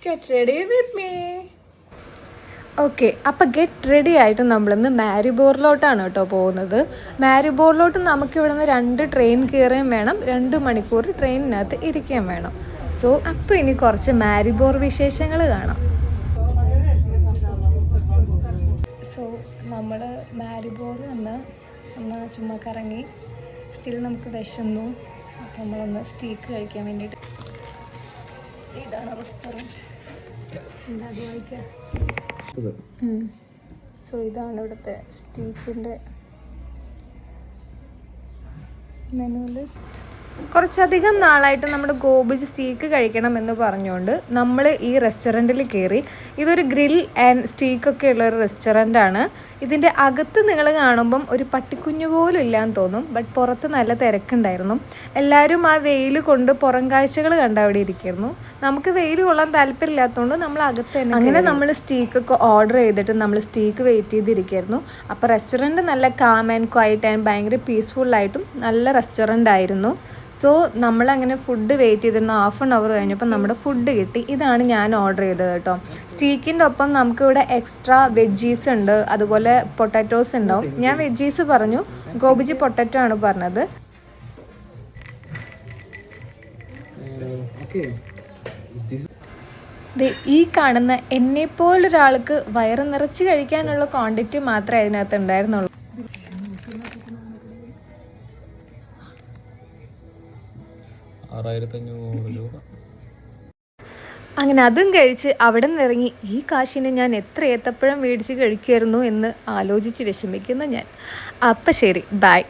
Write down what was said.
Get ready with me. Okay, അപ്പോൾ get ready ആയിട്ട് നമ്മളിന്ന് മാരിബോറിലോട്ടാണ് കേട്ടോ പോകുന്നത്. മാരിബോറിലോട്ട് നമുക്ക് ഇവിടെ നിന്ന് 2 ട്രെയിൻ കയറുകയും വേണം, 2 മണിക്കൂർ ട്രെയിനിനകത്ത് ഇരിക്കുകയും വേണം. സോ അപ്പോൾ ഇനി കുറച്ച് മാരിബോർ വിശേഷങ്ങൾ കാണാം. സോ നമ്മൾ മാരിബോറിൽ ഒന്ന് ചുമ്മാ കറങ്ങി. സ്റ്റിൽ നമുക്ക് വിശന്നു. അപ്പോൾ നമ്മളൊന്ന് സ്റ്റീക്ക് കഴിക്കാൻ വേണ്ടിയിട്ട്. ഇതാണ് റെസ്റ്റോറൻറ്റ്. അത് വായിക്കാം. സോ ഇതാണ് ഇവിടുത്തെ സ്റ്റീക്കിൻ്റെ മെനു ലിസ്റ്റ്. കുറച്ചധികം നാളായിട്ട് നമ്മുടെ ഗോബിജ് സ്റ്റീക്ക് കഴിക്കണം എന്ന് പറഞ്ഞുകൊണ്ട് നമ്മൾ ഈ റെസ്റ്റോറൻറ്റിൽ കയറി. ഇതൊരു ഗ്രിൽ ആൻഡ് സ്റ്റീക്കൊക്കെ ഉള്ളൊരു റെസ്റ്റോറൻ്റാണ്. ഇതിൻ്റെ അകത്ത് നിങ്ങൾ കാണുമ്പം ഒരു പട്ടിക്കുഞ്ഞു പോലും ഇല്ലാന്ന് തോന്നും. ബട്ട് പുറത്ത് നല്ല തിരക്കുണ്ടായിരുന്നു. എല്ലാവരും ആ വെയിൽ കൊണ്ട് പുറം കാഴ്ചകൾ കണ്ട് അവിടെ ഇരിക്കുന്നു. നമുക്ക് വെയിൽ കൊള്ളാൻ താല്പര്യമില്ലാത്തതുകൊണ്ട് നമ്മൾ അകത്ത് തന്നെ. അങ്ങനെ നമ്മൾ സ്റ്റീക്കൊക്കെ ഓർഡർ ചെയ്തിട്ട് നമ്മൾ സ്റ്റീക്ക് വെയിറ്റ് ചെയ്തിരിക്കുകയായിരുന്നു. അപ്പോൾ റെസ്റ്റോറൻറ്റ് നല്ല കാം ആൻഡ് ക്വയറ്റ് ആൻഡ് ഭയങ്കര പീസ്ഫുള്ളായിട്ടും നല്ല റെസ്റ്റോറൻ്റ് ആയിരുന്നു. സോ നമ്മളങ്ങനെ ഫുഡ് വെയിറ്റ് ചെയ്തിരുന്നു. 1/2 hour കഴിഞ്ഞപ്പോൾ നമ്മുടെ ഫുഡ് കിട്ടി. ഇതാണ് ഞാൻ ഓർഡർ ചെയ്തത് കേട്ടോ. സ്റ്റീക്കിൻ്റെ ഒപ്പം നമുക്കിവിടെ എക്സ്ട്രാ വെജീസ് ഉണ്ട്, അതുപോലെ പൊട്ടാറ്റോസ് ഉണ്ടാവും. ഞാൻ വെജീസ് പറഞ്ഞു, ഗോബിജി പൊട്ടാറ്റോ ആണ് പറഞ്ഞത്. ഈ കാണുന്ന എന്നെപ്പോലൊരാൾക്ക് വയറ് നിറച്ച് കഴിക്കാനുള്ള ക്വാണ്ടിറ്റി മാത്രമേ അതിനകത്ത് ഉണ്ടായിരുന്നുള്ളൂ. അങ്ങനെ അതും കഴിച്ച് അവിടെ നിന്ന് ഇറങ്ങി. ഈ കാശിന് ഞാൻ എത്ര ഏത്തപ്പഴം മേടിച്ച് കഴിക്കുമായിരുന്നു എന്ന് ആലോചിച്ച് വിഷമിക്കുന്ന ഞാൻ. അപ്പം ശരി, ബൈ.